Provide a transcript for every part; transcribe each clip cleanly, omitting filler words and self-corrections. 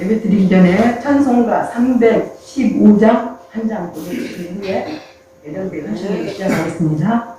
예배 드리기 전에 찬송가 315장 한 장 보내주신 후에 예전대 헌신을 시작하겠습니다.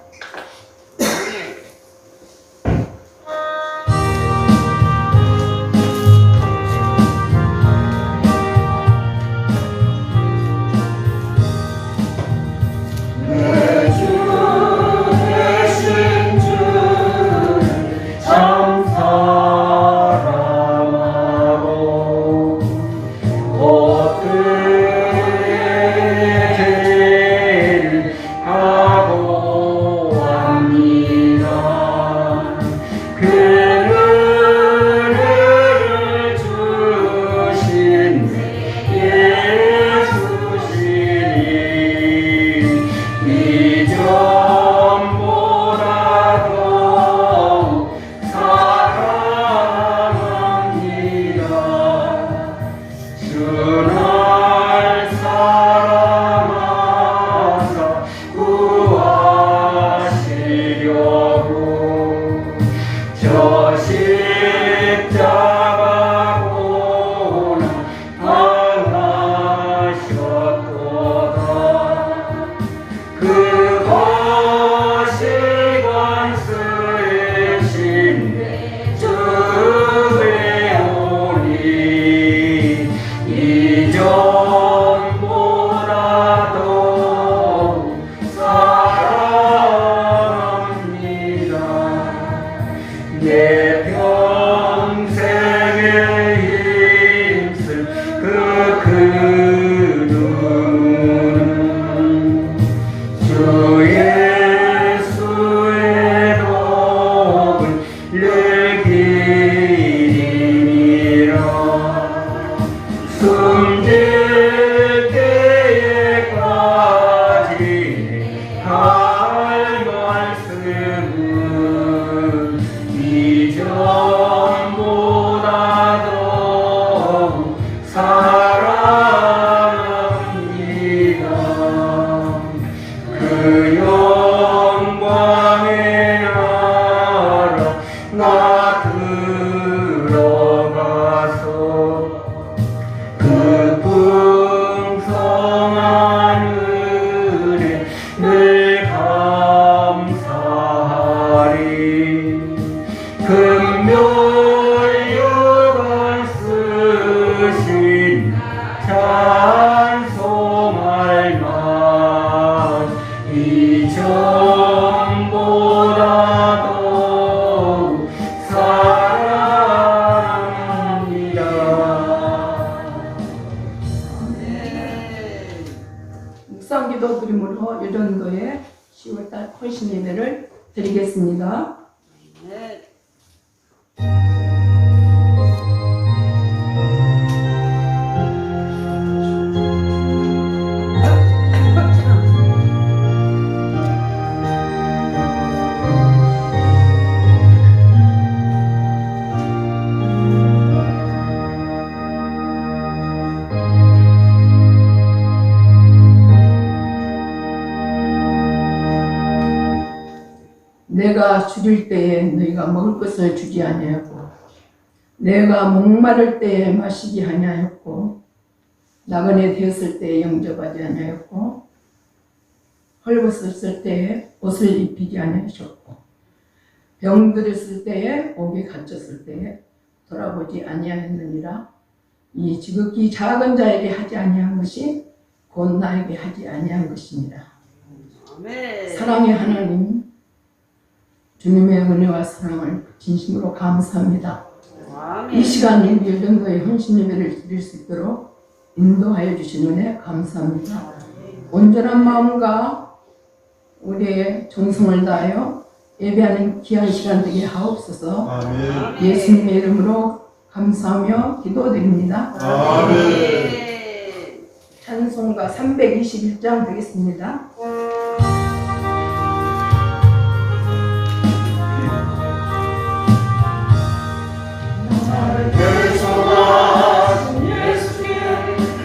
묵상기도 드림으로 예전도에 10월달 헌신 예배를 드리겠습니다. 내가 줄일 때에 너희가 먹을 것을 주지 아니하였고 내가 목마를 때에 마시지 아니하였고 나그네 되었을 때에 영접하지 아니하였고 헐벗었을 때에 옷을 입히지 아니하셨고 병들었을 때에 옥에 갇혔을 때에 돌아보지 아니하였느니라. 이 지극히 작은 자에게 하지 아니한 것이 곧 나에게 하지 아니한 것입니다. 사랑의 하나님, 주님의 은혜와 사랑을 진심으로 감사합니다. 이 시간 이 정도의 헌신 예배를 드릴 수 있도록 인도하여 주신 은혜 감사합니다. 온전한 마음과 우리의 정성을 다하여 예배하는 귀한 시간 되게 하옵소서. 아멘. 예수님의 이름으로 감사하며 기도드립니다. 아멘. 찬송가 321장 되겠습니다.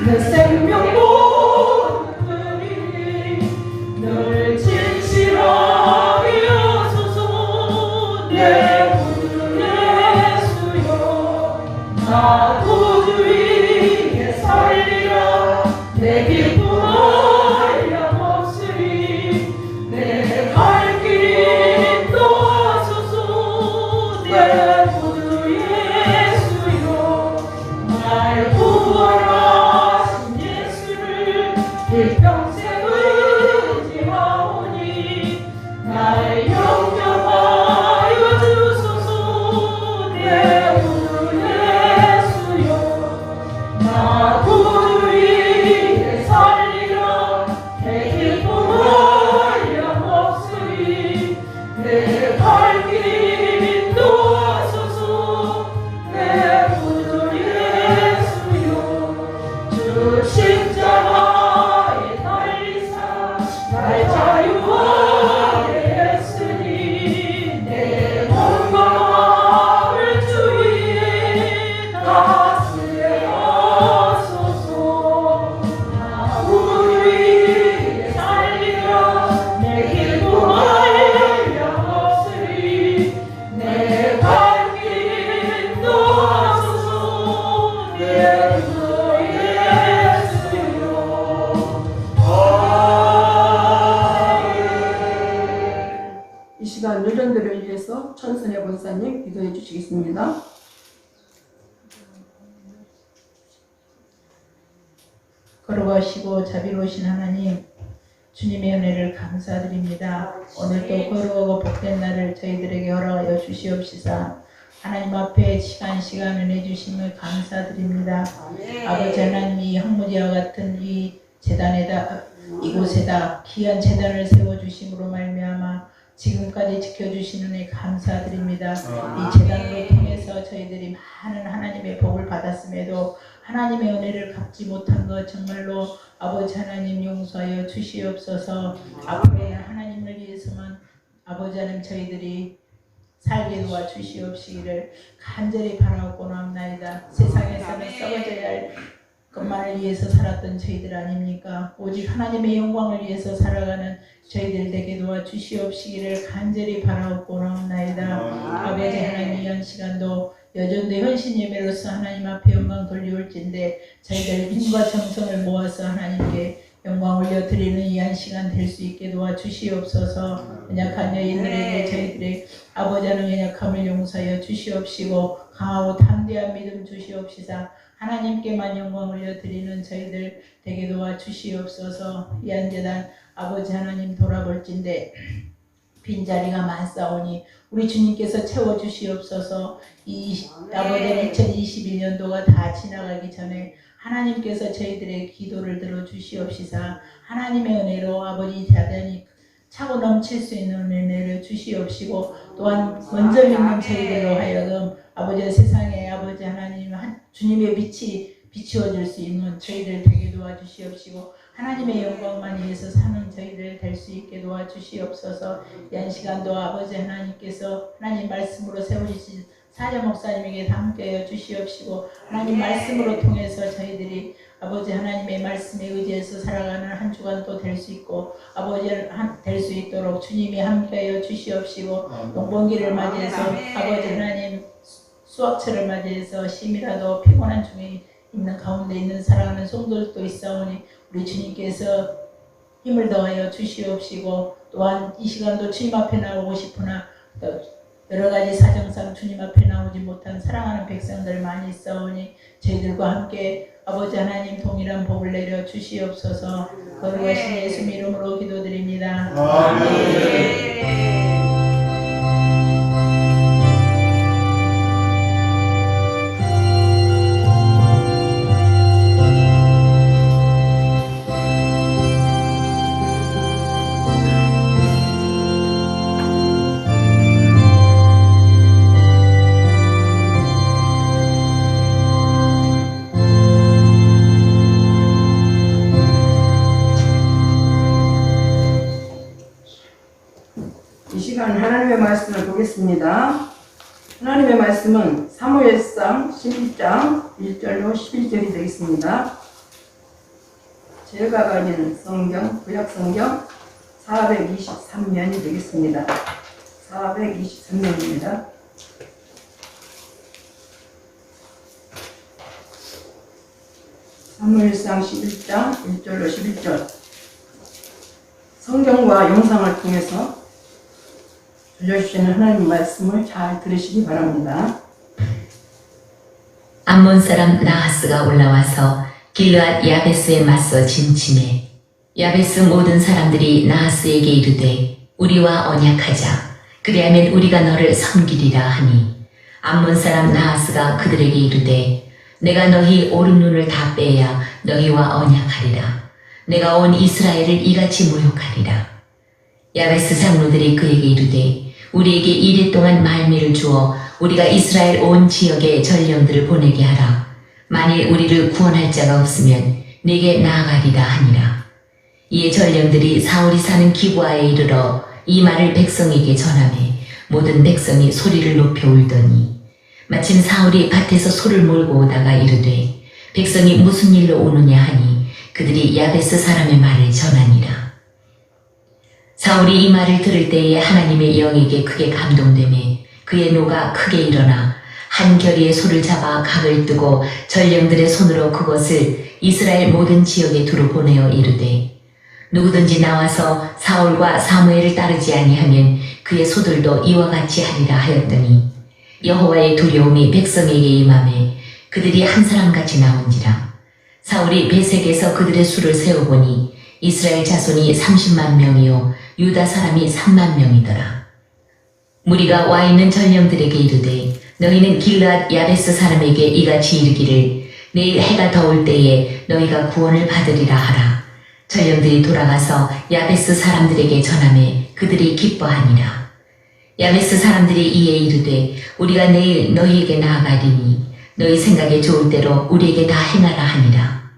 내 생명 모든 늘 진실하게 하소서. 내 구원의 수요 구주 위에 살리라 내 기쁨 한량없으리 내 갈 길이 인도하소서 내 구주 예수여 날 구원하신 예수를 일평생 의지하오니 날 영접하여 주소서 내 구주 예수여 나 구주 위에 살리라 내 기쁨 한량없으리 내 갈 길이 인도하소서 내 구주 예수여 주 십자가에 달리사 날 자유하게 했으니 내 건강을 주 위에 다스려소서 나 구주 위에 살리라 내 기쁨 한량없으리 내 갈 길 인도하소서 내 구주 예수여 이 시간 요정들을 위해서 천선혜 권사님 기도해 주시겠습니다. 거룩하시고 자비로우신 하나님, 주님의 은혜를 감사드립니다. 오늘도 거룩하고 복된 날을 저희들에게 허락하여 주시옵시사 하나님 앞에 시간 은혜 주심을 감사드립니다. 아버지 하나님, 이 황무지와 같은 이 재단에다 이곳에다 귀한 재단을 세워주심으로 말미암아 지금까지 지켜주시는 은혜 감사드립니다. 이 재단으로 통해서 저희들이 많은 하나님의 복을 받았음에도 하나님의 은혜를 갚지 못한 것 정말로 아버지 하나님 용서하여 주시옵소서. 앞으로 하나님을 위해서만 아버지 하나님 저희들이 살게 도와주시옵시기를 간절히 바라고 나옵나이다. 세상에서는 썩어져야 할 것만을 위해서 살았던 저희들 아닙니까? 오직 하나님의 영광을 위해서 살아가는 저희들 되게 도와주시옵시기를 간절히 바라옵고 나옵나이다. 아버지 하나님, 이런 시간도 여전도 현신 예배로서 하나님 앞에 영광 돌려올진데 저희들 힘과 정성을 모아서 하나님께 영광 올려드리는 이한 시간 될 수 있게 도와주시옵소서. 연약한 여인들에게 저희들의 아버지 하나님 연약함을 용서하여 주시옵시고 강하고 담대한 믿음 주시옵시사 하나님께만 영광 올려드리는 저희들 되게 도와주시옵소서. 이한 재단 아버지 하나님 돌아볼진데 빈자리가 많사오니 우리 주님께서 채워주시옵소서. 아버지 2021년도가 다 지나가기 전에 하나님께서 저희들의 기도를 들어주시옵시사 하나님의 은혜로 아버지 재단이 차고 넘칠 수 있는 은혜를 주시옵시고 또한 먼저 믿는 저희들로 하여금 아버지 세상에 아버지 하나님 주님의 빛이 비추어질 수 있는 저희들 되게 도와주시옵시고 하나님의 영광만 위해서 사는 저희들 될 수 있게 도와주시옵소서. 이 시간도 아버지 하나님께서 하나님 말씀으로 세우신 사자 목사님에게 함께하여 주시옵시고 하나님 말씀으로 통해서 저희들이 아버지 하나님의 말씀에 의지해서 살아가는 한 주간도 될 수 있고 아버지 될 수 있도록 주님이 함께하여 주시옵시고 농번기를 맞이해서 아버지 하나님 수확철을 맞이해서 심이라도 피곤한 중에 있는 가운데 있는 살아가는 성도들도 있사오니 우리 주님께서 힘을 더하여 주시옵시고 또한 이 시간도 주님 앞에 나오고 싶으나 여러 가지 사정상 주님 앞에 나오지 못한 사랑하는 백성들 많이 있사오니 저희들과 함께 아버지 하나님 동일한 복을 내려 주시옵소서. 거룩하신 예수 이름으로 기도드립니다. 아멘. 하나님의 말씀을 보겠습니다. 하나님의 말씀은 사무엘상 12장 1절로 11절이 되겠습니다. 제가 가진 성경, 구약성경 423면이 되겠습니다. 423면입니다. 사무엘상 11장 1절로 11절 성경과 영상을 통해서 들려주시는 하나님 말씀을 잘 들으시기 바랍니다. 암몬 사람 나하스가 올라와서 길르앗 야베스에 맞서 진침해 야베스 모든 사람들이 나하스에게 이르되 우리와 언약하자 그리하면 우리가 너를 섬기리라 하니 암몬 사람 나하스가 그들에게 이르되 내가 너희 오른눈을 다 빼야 너희와 언약하리라. 내가 온 이스라엘을 이같이 모욕하리라. 야베스 장로들이 그에게 이르되 우리에게 이래 동안 말미를 주어 우리가 이스라엘 온 지역에 전령들을 보내게 하라. 만일 우리를 구원할 자가 없으면 네게 나아가리라 하니라. 이에 전령들이 사울이 사는 기브아에 이르러 이 말을 백성에게 전하매 모든 백성이 소리를 높여 울더니 마침 사울이 밭에서 소를 몰고 오다가 이르되 백성이 무슨 일로 오느냐 하니 그들이 야베스 사람의 말을 전하니라. 사울이 이 말을 들을 때에 하나님의 영에게 크게 감동되매 그의 노가 크게 일어나 한 겨리의 소를 잡아 각을 뜨고 전령들의 손으로 그것을 이스라엘 모든 지역에 두루 보내어 이르되 누구든지 나와서 사울과 사무엘을 따르지 아니하면 그의 소들도 이와 같이 하리라 하였더니 여호와의 두려움이 백성에게 임하매 그들이 한 사람같이 나온지라. 사울이 베색에서 그들의 수를 세어보니 이스라엘 자손이 30만 명이요 유다 사람이 3만 명이더라. 무리가 와 있는 전령들에게 이르되 너희는 길르앗 야베스 사람에게 이같이 이르기를 내일 해가 더울 때에 너희가 구원을 받으리라 하라. 전령들이 돌아가서 야베스 사람들에게 전하매 그들이 기뻐하니라. 야베스 사람들이 이에 이르되 우리가 내일 너희에게 나아가리니 너희 생각에 좋을 대로 우리에게 다 행하라 하니라.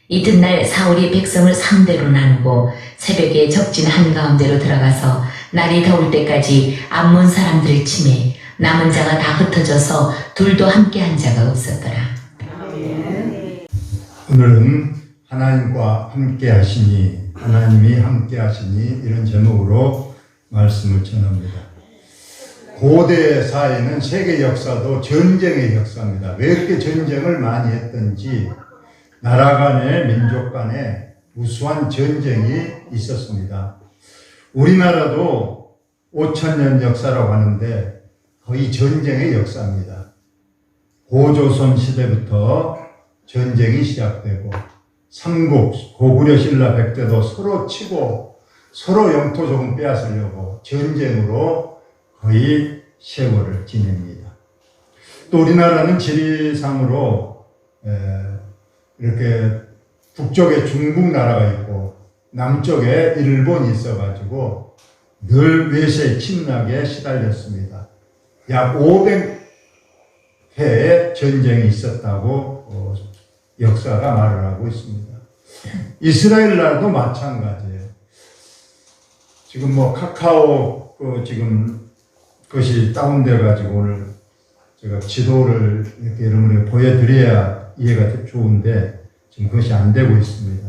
이튿날 사울이 백성을 3대로 나누고 새벽에 적진 한가운데로 들어가서 날이 더울 때까지 암몬 사람들을 치매 남은 자가 다 흩어져서 둘도 함께 한 자가 없었더라. 오늘은 하나님과 함께 하시니 하나님이 함께 하시니 이런 제목으로 말씀을 전합니다. 고대 사회는 세계 역사도 전쟁의 역사입니다. 왜 이렇게 전쟁을 많이 했던지 나라 간에 민족 간에 무수한 전쟁이 있었습니다. 우리나라도 5,000년 역사라고 하는데 거의 전쟁의 역사입니다. 고조선 시대부터 전쟁이 시작되고 삼국, 고구려 신라 백제도 서로 치고 서로 영토 조금 빼앗으려고 전쟁으로 거의 세월을 지냅니다. 또 우리나라는 지리상으로 이렇게 북쪽에 중국 나라가 있고 남쪽에 일본이 있어가지고 늘 외세 침략에 시달렸습니다. 약 500회의 전쟁이 있었다고 역사가 말을 하고 있습니다. 이스라엘 나라도 마찬가지예요. 지금 카카오 지금 그것이 다운돼가지고 오늘 제가 지도를 이렇게 여러분에게 보여드려야 이해가 좋은데 지금 그것이 안 되고 있습니다.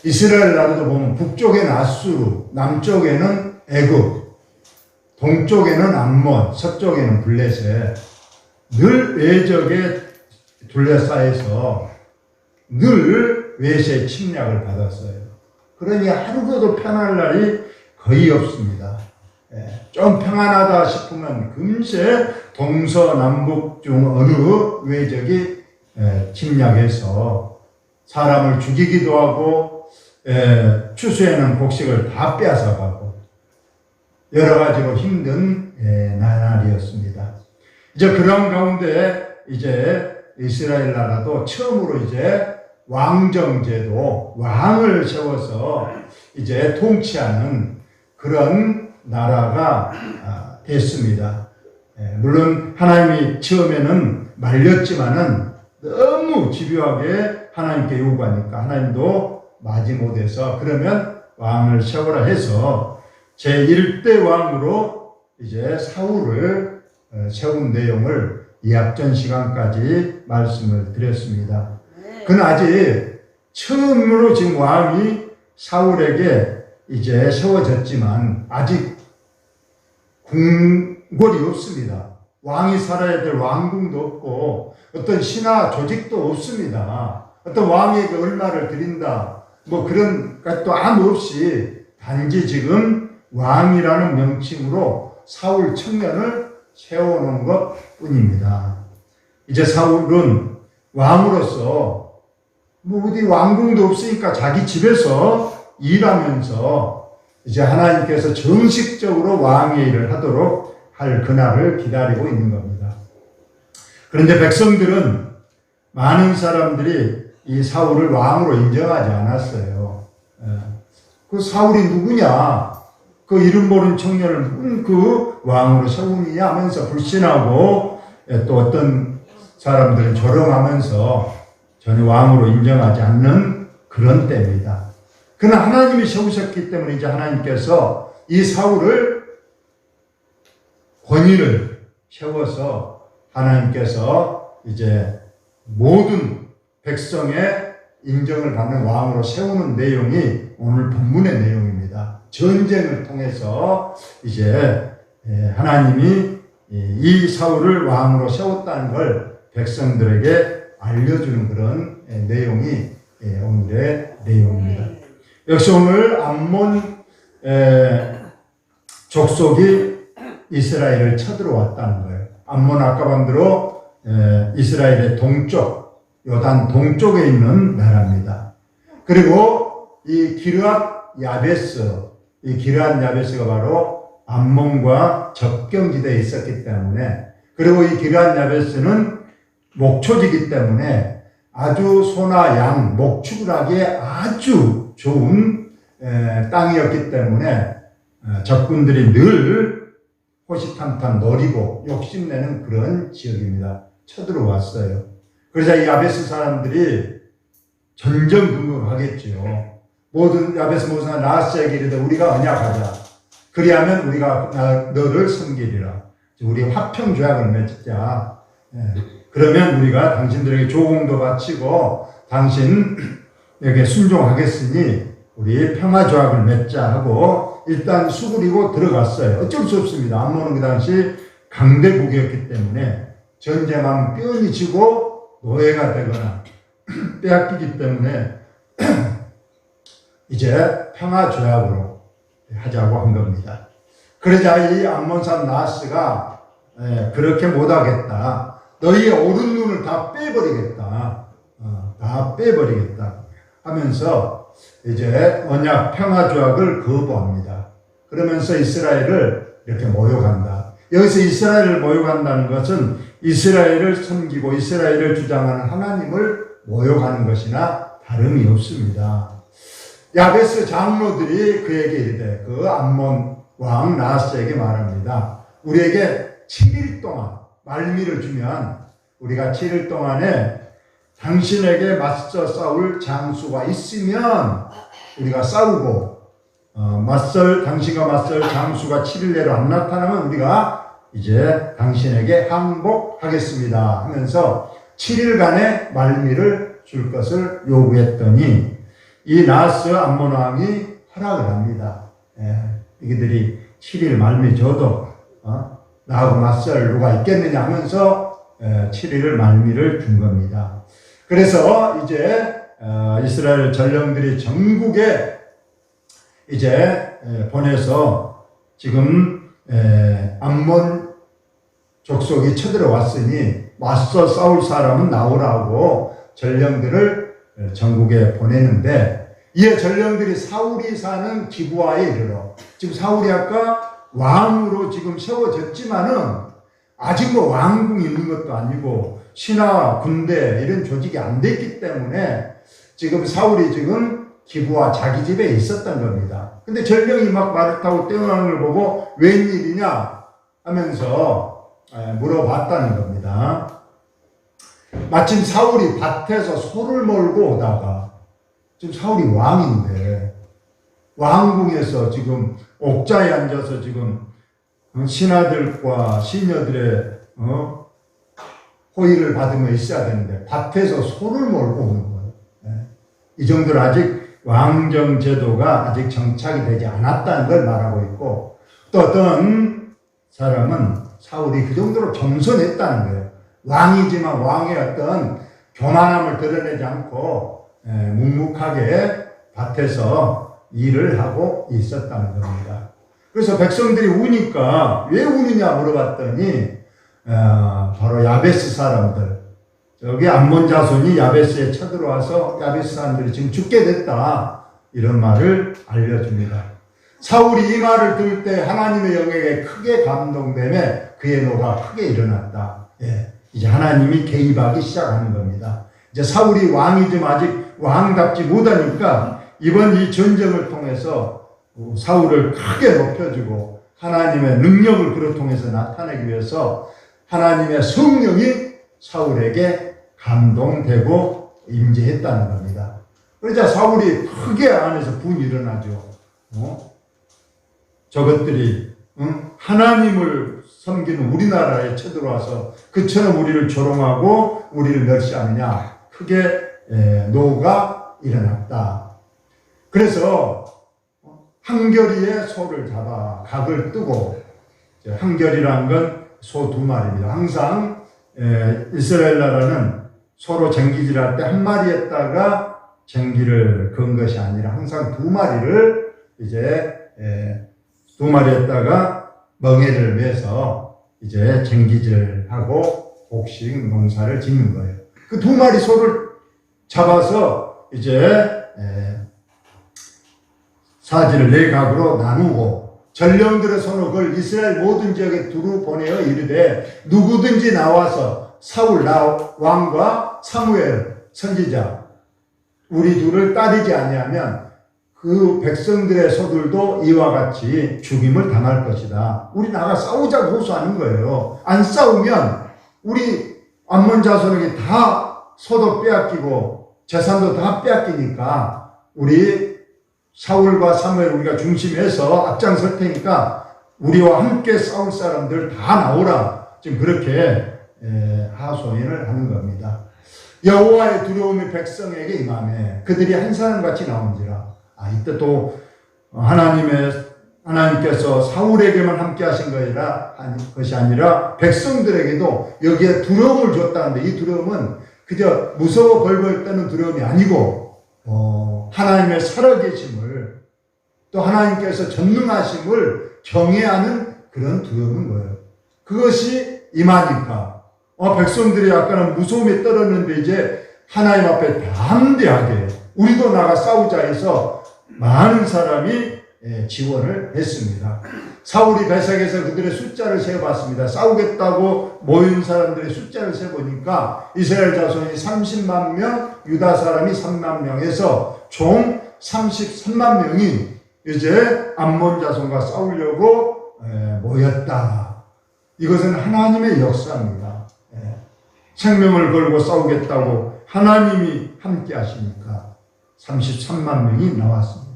이스라엘 나라도 보면 북쪽에는 아수르, 남쪽에는 애굽, 동쪽에는 암몬, 서쪽에는 블레셋, 늘 외적에 둘러싸여서 늘 외세의 침략을 받았어요. 그러니 하루도 편할 날이 거의 없습니다. 좀 평안하다 싶으면 금세 동서남북 중 어느 외적이 침략해서 사람을 죽이기도 하고 추수해놓은 곡식을 다 빼앗아가고 여러 가지로 힘든 나날이었습니다. 이제 그런 가운데 이제 이스라엘 나라도 처음으로 이제 왕정제도, 왕을 세워서 이제 통치하는 그런 나라가 됐습니다. 물론 하나님이 처음에는 말렸지만은 너무 집요하게 하나님께 요구하니까 하나님도 마지못해서 그러면 왕을 세우라 해서 제1대 왕으로 이제 사울을 세운 내용을 이 앞전 시간까지 말씀을 드렸습니다. 그는 아직 처음으로 지금 왕이 사울에게 이제 세워졌지만 아직 궁궐이 없습니다. 왕이 살아야 될 왕궁도 없고 어떤 신하 조직도 없습니다. 어떤 왕에게 얼마를 드린다, 뭐 그런 것도 아무 없이 단지 지금 왕이라는 명칭으로 사울 청년을 세워놓은 것 뿐입니다. 이제 사울은 왕으로서 뭐 어디 왕궁도 없으니까 자기 집에서 일하면서 이제 하나님께서 정식적으로 왕의 일을 하도록 할 그날을 기다리고 있는 겁니다. 그런데 백성들은, 많은 사람들이 이 사울을 왕으로 인정하지 않았어요. 그 사울이 누구냐? 그 이름 모르는 청년을 그 왕으로 세우느냐 하면서 불신하고, 또 어떤 사람들은 조롱하면서 전혀 왕으로 인정하지 않는 그런 때입니다. 그러나 하나님이 세우셨기 때문에 이제 하나님께서 이 사울을, 권위를 세워서 하나님께서 이제 모든 백성의 인정을 받는 왕으로 세우는 내용이 오늘 본문의 내용입니다. 전쟁을 통해서 이제 하나님이 이 사울을 왕으로 세웠다는 걸 백성들에게 알려주는 그런 내용이 오늘의 내용입니다. 역시 오늘 암몬 족속이 이스라엘을 쳐들어왔다는 거예요. 암몬 아까반도로 이스라엘의 동쪽, 요단 동쪽에 있는 나라입니다. 그리고 이 기르앗 야베스, 이 기르앗 야베스가 바로 암몬과 접경지대에 있었기 때문에, 그리고 이 기르앗 야베스는 목초지이기 때문에 아주 소나 양, 목축을 하기에 아주 좋은 땅이었기 때문에 적군들이 늘 호시탐탐 노리고 욕심내는 그런 지역입니다. 쳐들어왔어요. 그러자 이 야베스 사람들이 전전긍긍하겠지요. 모든 야베스 모사가 나하스에게 이르되 우리가 언약하자. 그리하면 우리가 너를 섬기리라. 우리 화평 조약을 맺자. 그러면 우리가 당신들에게 조공도 바치고 당신에게 순종하겠으니 우리 평화 조약을 맺자 하고 일단 수그리고 들어갔어요. 어쩔 수 없습니다. 암몬은 그 당시 강대국이었기 때문에 전쟁하면 뼈니 지고 노예가 되거나 빼앗기기 때문에 이제 평화 조약으로 하자고 한 겁니다. 그러자 이 암몬산 나하스가 그렇게 못하겠다. 너희의 오른 눈을 다 빼버리겠다. 다 빼버리겠다. 하면서 이제 언약 평화 조약을 거부합니다. 그러면서 이스라엘을 이렇게 모욕한다. 여기서 이스라엘을 모욕한다는 것은 이스라엘을 섬기고 이스라엘을 주장하는 하나님을 모욕하는 것이나 다름이 없습니다. 야베스 장로들이 그에게 이르되, 그 암몬 왕 나하스에게 말합니다. 우리에게 7일 동안 말미를 주면 우리가 7일 동안에 당신에게 맞서 싸울 장수가 있으면 우리가 싸우고, 당신과 맞설 장수가 7일 내로 안 나타나면 우리가 이제 당신에게 항복하겠습니다 하면서 7일간의 말미를 줄 것을 요구했더니 이 나하스 암몬 왕이 허락을 합니다. 이들이 7일 말미 줘도 나하고 맞설 누가 있겠느냐 하면서 7일 말미를 준 겁니다. 그래서 이제 이스라엘 전령들이 전국에 이제 보내서 지금 암몬 족속이 쳐들어왔으니 맞서 싸울 사람은 나오라고 전령들을 전국에 보내는데, 이에 전령들이 사울이 사는 기브아에 이르러, 지금 사울이 아까 왕으로 지금 세워졌지만은 아직 뭐 왕궁이 있는 것도 아니고 신하 군대 이런 조직이 안 됐기 때문에 지금 사울이 지금 기브아 자기 집에 있었던 겁니다. 근데 전령이 막 말을 타고 뛰어나는 걸 보고 웬일이냐 하면서 물어봤다는 겁니다. 마침 사울이 밭에서 소를 몰고 오다가, 지금 사울이 왕인데 왕궁에서 지금 옥자에 앉아서 지금 신하들과 시녀들의 호의를 받으며 있어야 되는데 밭에서 소를 몰고 오는 거예요. 이 정도로 아직 왕정 제도가 아직 정착이 되지 않았다는 걸 말하고 있고, 또 어떤 사람은 사울이 그 정도로 겸손했다는 거예요. 왕이지만 왕의 어떤 교만함을 드러내지 않고 묵묵하게 밭에서 일을 하고 있었다는 겁니다. 그래서 백성들이 우니까 왜 우느냐 물어봤더니 바로 야베스 사람들, 여기 암몬 자손이 야베스에 쳐들어와서 야베스 사람들이 지금 죽게 됐다, 이런 말을 알려줍니다. 사울이 이 말을 들을 때 하나님의 영에게 크게 감동되며 그의 노가 크게 일어났다. 이제 하나님이 개입하기 시작하는 겁니다. 이제 사울이 왕이지만 아직 왕답지 못하니까 이번 이 전쟁을 통해서 사울을 크게 높여주고 하나님의 능력을 그를 통해서 나타내기 위해서 하나님의 성령이 사울에게 감동되고 임재했다는 겁니다. 그러자 사울이 크게 안에서 분이 일어나죠. 저것들이 하나님을 섬기는 우리나라에 쳐들어와서 그처럼 우리를 조롱하고 우리를 멸시하느냐, 크게 노가 일어났다. 그래서 한결이의 소를 잡아 각을 뜨고, 한결이라는 건 소 두 마리입니다. 항상 이스라엘 나라는 소로 쟁기질할 때 한 마리에다가 쟁기를 건 것이 아니라 항상 두 마리를 이제 두 마리에다가 멍에를 매서 이제 쟁기질하고 곡식 농사를 짓는 거예요. 그 두 마리 소를 잡아서 이제 사지를 네 각으로 나누고 전령들의 손을 그걸 이스라엘 모든 지역에 두루 보내어 이르되 누구든지 나와서 사울 왕과 사무엘 선지자 우리 둘을 따르지 아니하면 그 백성들의 소들도 이와 같이 죽임을 당할 것이다. 우리 나가 싸우자고 호소하는 거예요. 안 싸우면 우리 암몬 자손에게 다 소도 빼앗기고 재산도 다 빼앗기니까 우리 사울과 사무엘 우리가 중심에서 앞장설 테니까 우리와 함께 싸울 사람들 다 나오라. 지금 그렇게 하소연을 하는 겁니다. 여호와의 두려움이 백성에게 임하매 그들이 한 사람같이 나온지라. 이때 또 하나님께서 사울에게만 함께 하신 것이 아니라 백성들에게도 여기에 두려움을 줬다는데, 이 두려움은 그저 무서워 벌벌 떠는 두려움이 아니고 하나님의 살아계심을, 또 하나님께서 전능하심을 경외하는 그런 두려움인 거예요. 그것이 임하니까 백성들이 약간은 무서움에 떨었는데 이제 하나님 앞에 담대하게 우리도 나가 싸우자 해서 많은 사람이 지원을 했습니다. 사울이 배색에서 그들의 숫자를 세어봤습니다. 싸우겠다고 모인 사람들의 숫자를 세보니까 이스라엘 자손이 30만 명, 유다 사람이 3만 명에서 총 33만 명이 이제 암몬 자손과 싸우려고 모였다. 이것은 하나님의 역사입니다. 생명을 걸고 싸우겠다고 하나님이 함께 하시니까 33만 명이 나왔습니다.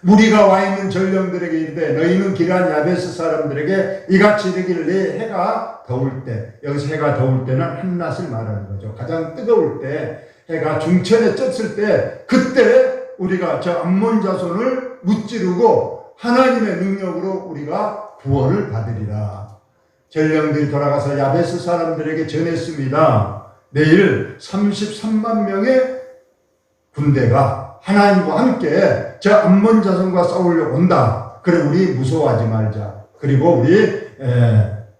무리가 와 있는 전령들에게 이르되 너희는 기란 야베스 사람들에게 이같이 이르기를 내 해가 더울 때, 여기서 해가 더울 때는 한낮을 말하는 거죠. 가장 뜨거울 때, 해가 중천에 쪘을 때, 그때 우리가 저 암몬 자손을 무찌르고 하나님의 능력으로 우리가 구원을 받으리라. 전령들이 돌아가서 야베스 사람들에게 전했습니다. 내일 33만 명의 군대가 하나님과 함께 저 암몬 자손과 싸우려고 온다. 그래 우리 무서워하지 말자. 그리고 우리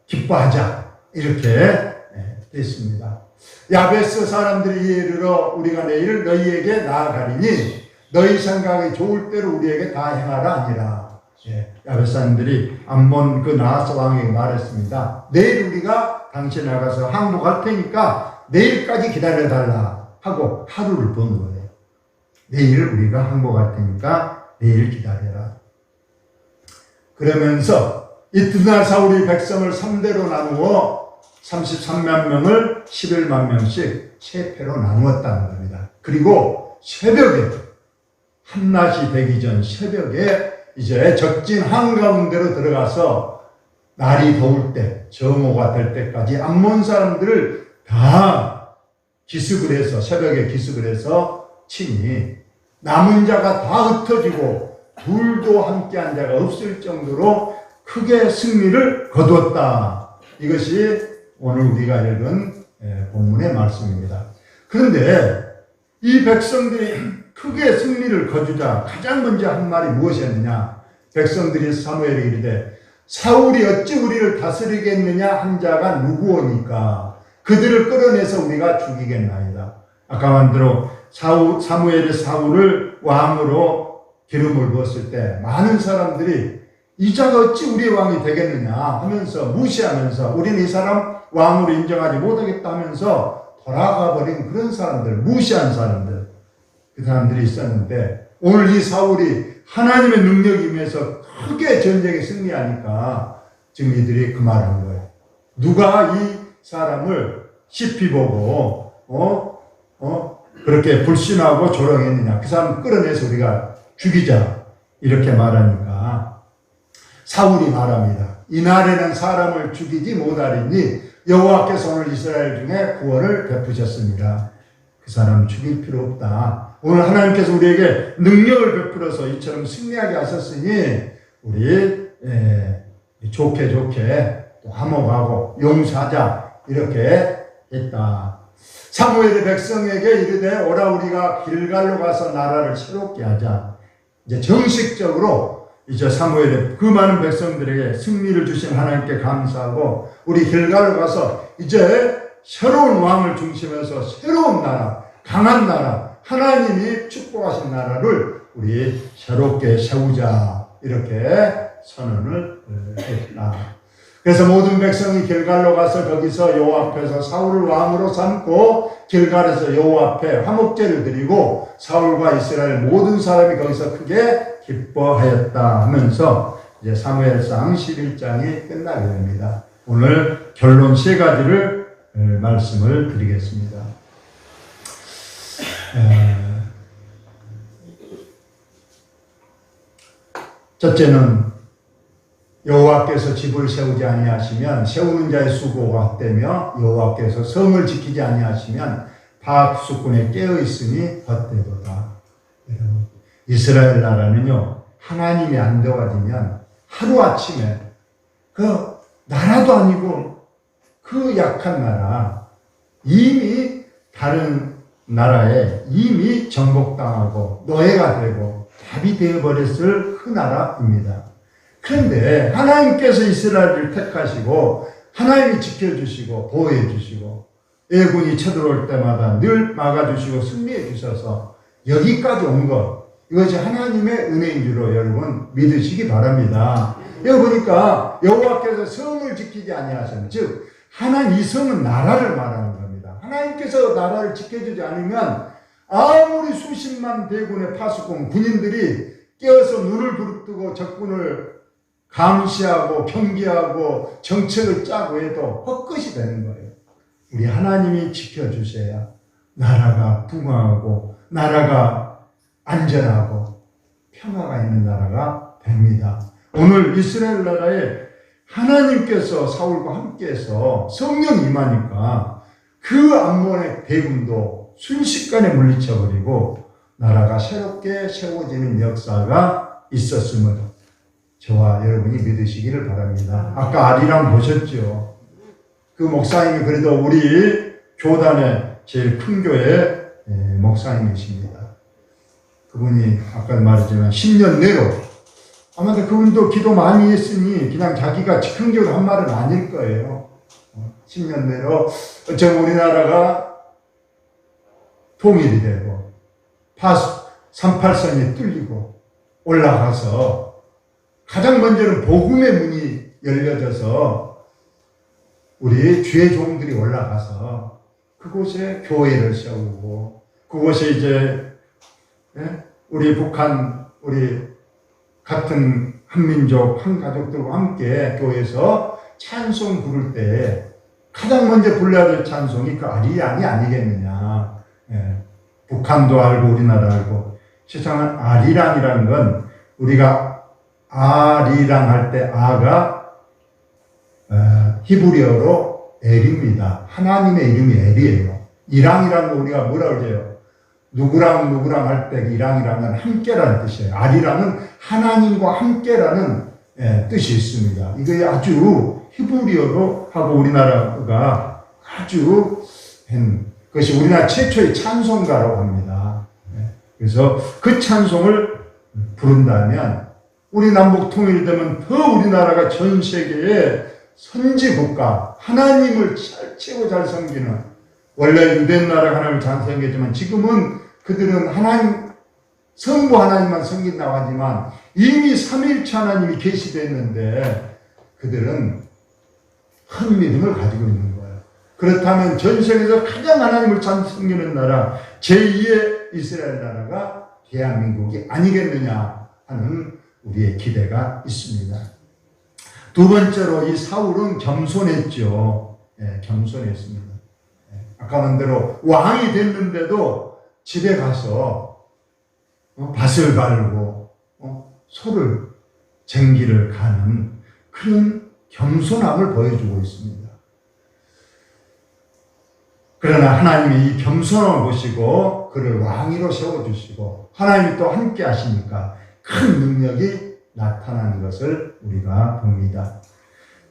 기뻐하자. 이렇게 됐습니다. 야베스 사람들이 이르러 우리가 내일 너희에게 나아가리니 너희 생각이 좋을 대로 우리에게 다 행하라 아니라. 야베스 사람들이 암몬 그 나하스 왕에게 말했습니다. 내일 우리가 당신 나가서 항복할 테니까 내일까지 기다려달라 하고 하루를 번 거예요. 내일 우리가 항복할 테니까 내일 기다려라. 그러면서 이튿날 사울이 백성을 3대로 나누어 33만 명을 11만 명씩 세 패로 나누었다는 겁니다. 그리고 새벽에, 한낮이 되기 전 새벽에 이제 적진 한가운데로 들어가서 날이 더울 때, 정오가 될 때까지 암몬 사람들을 다 기습을 해서, 새벽에 기습을 해서 치니 남은 자가 다 흩어지고 둘도 함께한 자가 없을 정도로 크게 승리를 거두었다. 이것이 오늘 우리가 읽은 본문의 말씀입니다. 그런데 이 백성들이 크게 승리를 거두자 가장 먼저 한 말이 무엇이었느냐? 백성들이 사무엘에게 이르되 사울이 어찌 우리를 다스리겠느냐 한 자가 누구오니까 그들을 끌어내서 우리가 죽이겠나이다. 아까 만대로 사무엘이 사울을 왕으로 기름을 부었을 때 많은 사람들이 이 자가 어찌 우리의 왕이 되겠느냐 하면서 무시하면서 우리는 이 사람 왕으로 인정하지 못하겠다 하면서 돌아가 버린 그런 사람들, 무시한 사람들, 그 사람들이 있었는데 오늘 이 사울이 하나님의 능력이 임해서 크게 전쟁에 승리하니까 지금 이들이 그 말을 한 거예요. 누가 이 사람을 시피 보고 그렇게 불신하고 조롱했느냐, 그 사람 끌어내서 우리가 죽이자 이렇게 말하니까 사울이 말합니다. 이날에는 사람을 죽이지 못하리니 여호와께서 오늘 이스라엘 중에 구원을 베푸셨습니다. 그 사람 죽일 필요 없다. 오늘 하나님께서 우리에게 능력을 베풀어서 이처럼 승리하게 하셨으니 우리 좋게 또 화목하고 용서하자 이렇게 했다. 사무엘의 백성에게 이르되 오라 우리가 길갈로 가서 나라를 새롭게 하자. 이제 정식적으로 이제 사무엘의 그 많은 백성들에게 승리를 주신 하나님께 감사하고 우리 길갈로 가서 이제 새로운 왕을 중심해서 새로운 나라, 강한 나라, 하나님이 축복하신 나라를 우리 새롭게 세우자 이렇게 선언을 했다. 그래서 모든 백성이 길갈로 가서 거기서 여호와 앞에서 사울을 왕으로 삼고 길갈에서 여호와 앞에 화목제를 드리고 사울과 이스라엘 모든 사람이 거기서 크게 기뻐하였다 하면서 이제 사무엘상 11장이 끝나게 됩니다. 오늘 결론 세 가지를 말씀을 드리겠습니다. 첫째는 여호와께서 집을 세우지 아니하시면 세우는 자의 수고가 헛되며 여호와께서 성을 지키지 아니하시면 파수꾼에 깨어 있으니 헛되도다. 이스라엘 나라는요 하나님이 안 도와주면 하루아침에 그 나라도 아니고 그 약한 나라 이미 다른 나라에 이미 정복당하고 노예가 되고 답이 되어버렸을 그 나라입니다. 그런데 하나님께서 이스라엘을 택하시고 하나님이 지켜주시고 보호해주시고 애군이 쳐들어올 때마다 늘 막아주시고 승리해 주셔서 여기까지 온 것, 이것이 하나님의 은혜인 줄로 여러분 믿으시기 바랍니다. 여기 보니까 여호와께서 성을 지키지 아니하시는, 즉 하나님, 이 성은 나라를 말하는 겁니다. 하나님께서 나라를 지켜주지 않으면 아무리 수십만 대군의 파수꾼 군인들이 깨어서 눈을 부릅뜨고 적군을 감시하고 경계하고 정책을 짜고 해도 헛것이 되는 거예요. 우리 하나님이 지켜주셔야 나라가 부강하고 나라가 안전하고 평화가 있는 나라가 됩니다. 오늘 이스라엘 나라에 하나님께서 사울과 함께해서 성령이 임하니까 그 암몬의 대군도 순식간에 물리쳐버리고 나라가 새롭게 세워지는 역사가 있었음을 저와 여러분이 믿으시기를 바랍니다. 아까 아리랑 보셨죠? 그 목사님이 그래도 우리 교단의 제일 큰 교회 목사님이십니다. 그분이 아까 말했지만 10년 내로 아마도 그분도 기도 많이 했으니 그냥 자기가 즉흥적으로 한 말은 아닐 거예요. 10년 내로 어쩌면 우리나라가 통일이 되고 38선이 뚫리고 올라가서 가장 먼저는 복음의 문이 열려져서 우리 주의 종들이 올라가서 그곳에 교회를 세우고 그곳에 이제 우리 북한 우리 같은 한민족 한가족들과 함께 교회에서 찬송 부를 때 가장 먼저 불러야 될 찬송이 그 아리랑이 아니겠느냐. 북한도 알고 우리나라 알고 세상은 아리랑이라는 건 우리가 아리랑 할 때 아가 히브리어로 엘입니다. 하나님의 이름이 엘이에요. 이랑이라는 거 우리가 뭐라 그래요? 누구랑 할 때 이랑이라는 건 함께라는 뜻이에요. 아리랑은 하나님과 함께라는 뜻이 있습니다. 이게 아주 히브리어로 하고 우리나라가 아주 한 것이 우리나라 최초의 찬송가라고 합니다. 그래서 그 찬송을 부른다면 우리 남북 통일되면 더 우리나라가 전 세계의 선지 국가, 하나님을 최고 잘 섬기는, 원래 유대 나라가 하나님을 잘 섬겼지만 지금은 그들은 하나님, 성부 하나님만 섬긴다고 하지만 이미 삼위일체 하나님이 계시됐는데 그들은 큰 믿음을 가지고 있는 거예요. 그렇다면 전 세계에서 가장 하나님을 잘 섬기는 나라, 제2의 이스라엘 나라가 대한민국이 아니겠느냐 하는 우리의 기대가 있습니다. 두 번째로 이 사울은 겸손했죠. 겸손했습니다. 아까 말 대로 왕이 됐는데도 집에 가서 밭을 갈고 소를 쟁기를 가는 그런 겸손함을 보여주고 있습니다. 그러나 하나님이 이 겸손함을 보시고 그를 왕위로 세워주시고 하나님이 또 함께 하시니까 큰 능력이 나타나는 것을 우리가 봅니다.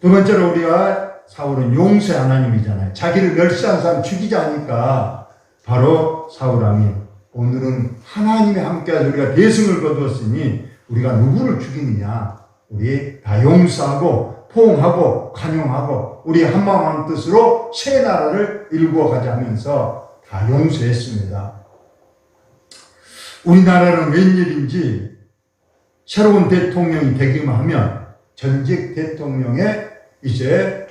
두 번째로 우리가 사울은 용서의 하나님이잖아요. 자기를 멸시한 사람 죽이지 않으니까 바로 사울왕이 오늘은 하나님이 함께하셔서 우리가 대승을 거두었으니 우리가 누구를 죽이느냐, 우리 다 용서하고 포옹하고 간용하고 우리 한마음 한뜻으로 새 나라를 일구어 가자 하면서 다 용서했습니다. 우리나라는 웬일인지 새로운 대통령이 되기만 하면 전직 대통령의 이제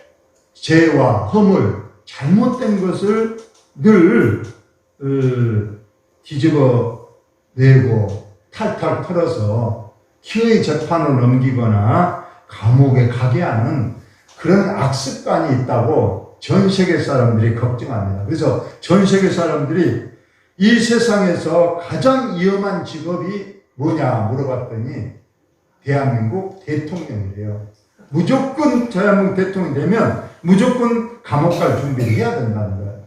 죄와 허물, 잘못된 것을 늘 뒤집어내고 탈탈 털어서 기어의 재판을 넘기거나 감옥에 가게 하는 그런 악습관이 있다고 전 세계 사람들이 걱정합니다. 그래서 전 세계 사람들이 이 세상에서 가장 위험한 직업이 뭐냐 물어봤더니 대한민국 대통령이래요. 무조건 대한민국 대통령이 되면 무조건 감옥 갈 준비를 해야 된다는 거예요.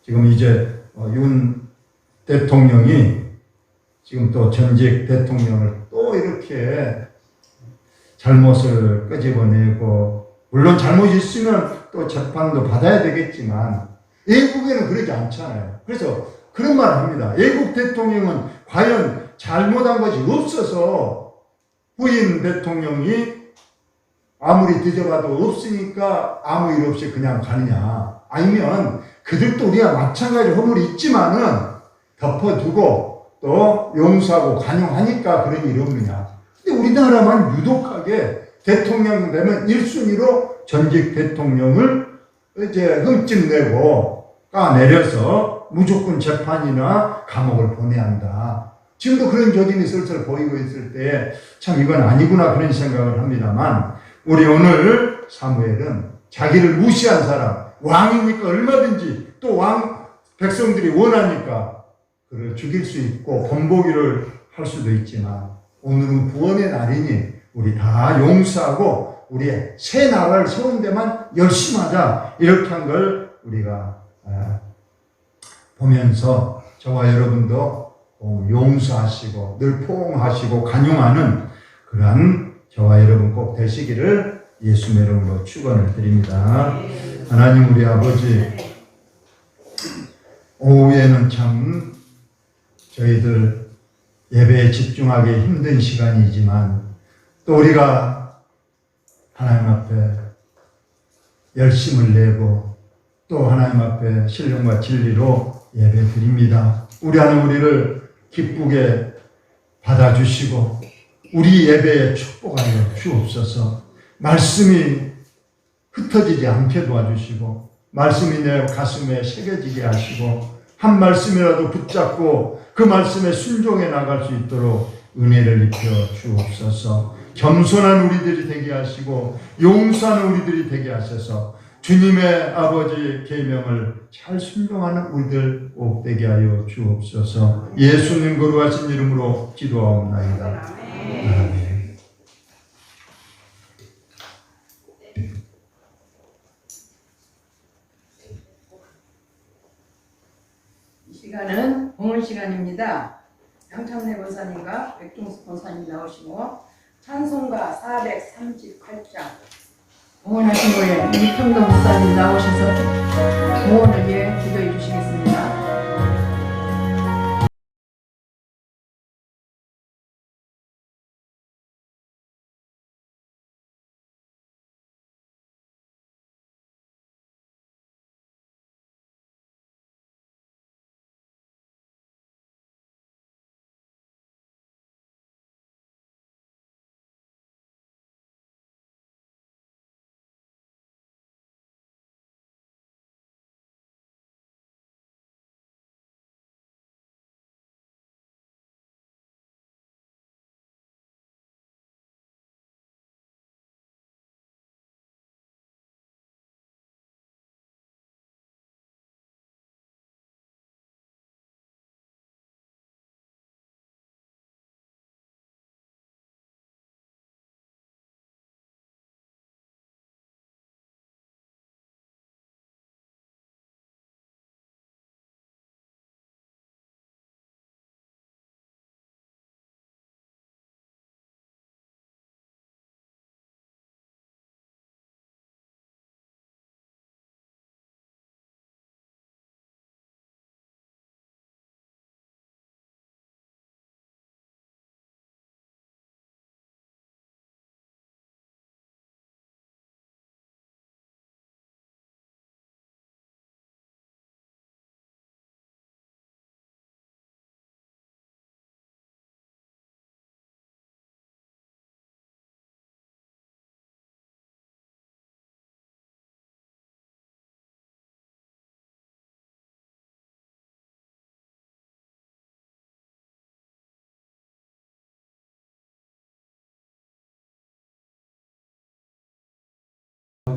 지금 이제 윤 대통령이 지금 또 전직 대통령을 또 이렇게 잘못을 끄집어내고, 물론 잘못이 있으면 또 재판도 받아야 되겠지만 외국에는 그러지 않잖아요. 그래서 그런 말을 합니다. 외국 대통령은 과연 잘못한 것이 없어서 후임 대통령이 아무리 뒤져봐도 없으니까 아무 일 없이 그냥 가느냐, 아니면 그들도 우리가 마찬가지로 허물이 있지만은 덮어두고 또 용서하고 간용하니까 그런 일이 없느냐. 근데 우리나라만 유독하게 대통령 되면 1순위로 전직 대통령을 이제 흠집내고 까내려서 무조건 재판이나 감옥을 보내야 한다. 지금도 그런 조짐이 슬슬 보이고 있을 때 참 이건 아니구나 그런 생각을 합니다만, 우리 오늘 사무엘은 자기를 무시한 사람, 왕이니까 얼마든지 또 왕 백성들이 원하니까 그를 죽일 수 있고 본보기를 할 수도 있지만, 오늘은 구원의 날이니 우리 다 용서하고 우리의 새 나라를 세운 데만 열심히 하자, 이렇게 한 걸 우리가 보면서 저와 여러분도 용서하시고 늘 포옹하시고 간용하는 그러한 저와 여러분 꼭 되시기를 예수의 이름으로 축원을 드립니다. 하나님 우리 아버지, 오후에는 참 저희들 예배에 집중하기 힘든 시간이지만 또 우리가 하나님 앞에 열심을 내고 또 하나님 앞에 신령과 진리로 예배 드립니다. 우리 하나님 우리를 기쁘게 받아주시고 우리 예배에 축복하여 주옵소서. 말씀이 흩어지지 않게 도와주시고 말씀이 내 가슴에 새겨지게 하시고 한 말씀이라도 붙잡고 그 말씀에 순종해 나갈 수 있도록 은혜를 입혀 주옵소서. 겸손한 우리들이 되게 하시고 용서하는 우리들이 되게 하셔서 주님의 아버지 계명을 잘 순종하는 우리들 꼭 되게 하여 주옵소서. 예수님 거룩하신 이름으로 기도하옵나이다. 아멘. 이 시간은 봉헌 시간입니다. 양창래 권사님과 백종수 권사님 나오시고 찬송가 438장 응원하신 후에 이평동 목사님 나오셔서 응원을 위해 기도해 주시겠습니다.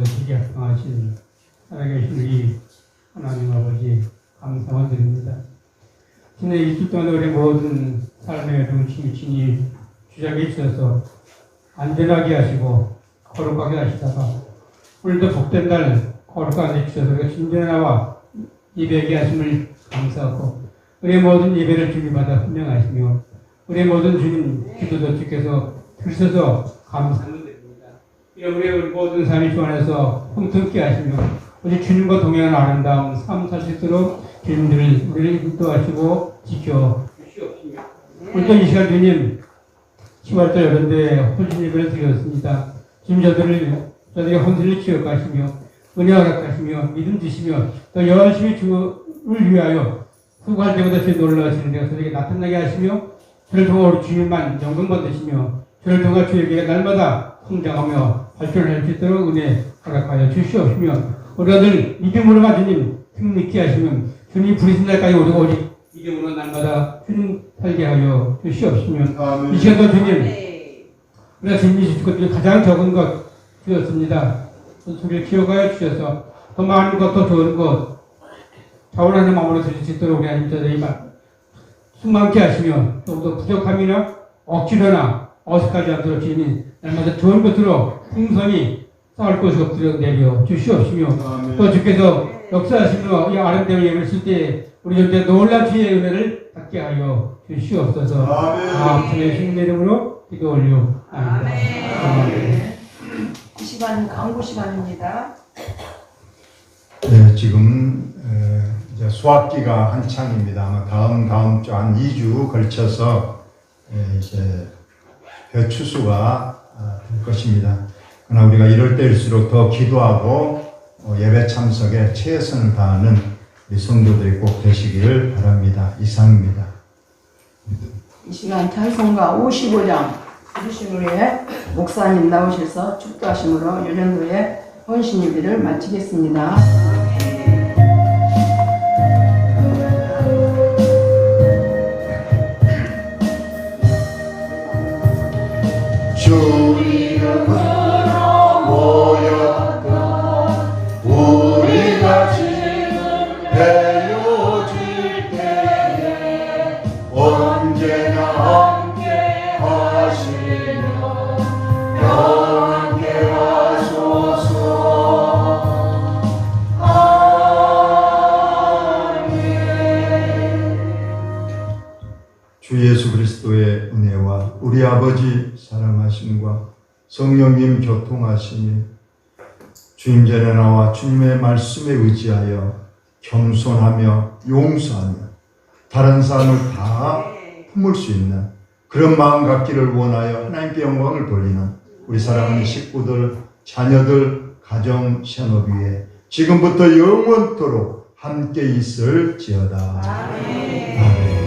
되게 합당하신 살아계신 우리 하나님 아버지 감사만 드립니다. 지난 일주일 동안 우리 모든 삶의 중심이 주작에 있어서 안전하게 하시고 거룩하게 하시다가 오늘도 복된 날 거룩하게 해주셔서 우리가 진전나와 예배하게 하심을 감사하고 우리의 모든 예배를 주님마다 훈령하시며 우리의 모든 주님 기도도 주께서 들으셔서 감사합니다. 우리 모든 삶이 주 안에서 통통케 하시며 우리 주님과 동행하는 아름다운 삶 살 수 있도록 주님들을 우리를 인도하시고 지켜 주시옵시며 오늘도 이 시간 주님 10월달 여런데 혼신 예배를 드렸습니다. 주님 저들이 혼신을 기억하시며 은혜 허락하시며 믿음 주시며 또 열심히 주를 위하여 수고할 때보다 주 놀라시는 데가 저에게 나타나게 하시며 저를 통해 우리 주님만 영광 받으시며 저를 통해 주에게 날마다 성장하며 발전할 수 있도록 은혜 허락하여 주시옵시며 우리 아들 믿음으로만 주님 승리케 하시면 주님 부르신 날까지 우리가 오직 믿음으로 날마다 주님 살게 하여 주시옵시며 이 시간도 주님 우리가 주님이 주실 것들이 가장 적은 것 주셨습니다. 우리를 기억하여 주셔서 더 많은 것, 더 좋은 것 자원하는 마음으로 드릴 수 있도록 우리 하나님 저들이 충만케 하시며 또 더 부족함이나 억지로나 어색하지 않도록 주님 날마다 좋은 것으로 풍성히 쌓을 것이 없도록 내려 주시옵시며 또 주께서 역사하시며 이 아름다운 예배를 쓸 때 우리 전대 놀란 주의 은혜를 받게 하여 주시옵소서. 주의 신의 이름으로 기도 올리옵나이다. 아멘. 이 시간 강구 시간입니다. 네, 지금 이제 수학기가 한창입니다. 아마 다음 주 한 2주 걸쳐서 이제 배추수가 될 것입니다. 그러나 우리가 이럴 때일수록 더 기도하고 예배 참석에 최선을 다하는 우리 성도들이 꼭 되시기를 바랍니다. 이상입니다. 이 시간 찬송가 55장 부르심 후에 목사님 나오셔서 축도하심으로 요년도의 헌신 예배를 마치겠습니다. 주 이름으로 모였던 우리가 지금 배워질 때에 언제나 함께 하시며 함께 하소서. 주 예수 그리스도의 은혜와 우리 아버지 사랑하심과 성령님 교통하심이 주님 전에 나와 주님의 말씀에 의지하여 겸손하며 용서하며 다른 사람을 다 품을 수 있는 그런 마음 갖기를 원하여 하나님께 영광을 돌리는 우리 사랑하는 식구들, 자녀들, 가정, 생업 위에 지금부터 영원토록 함께 있을지어다. 아멘.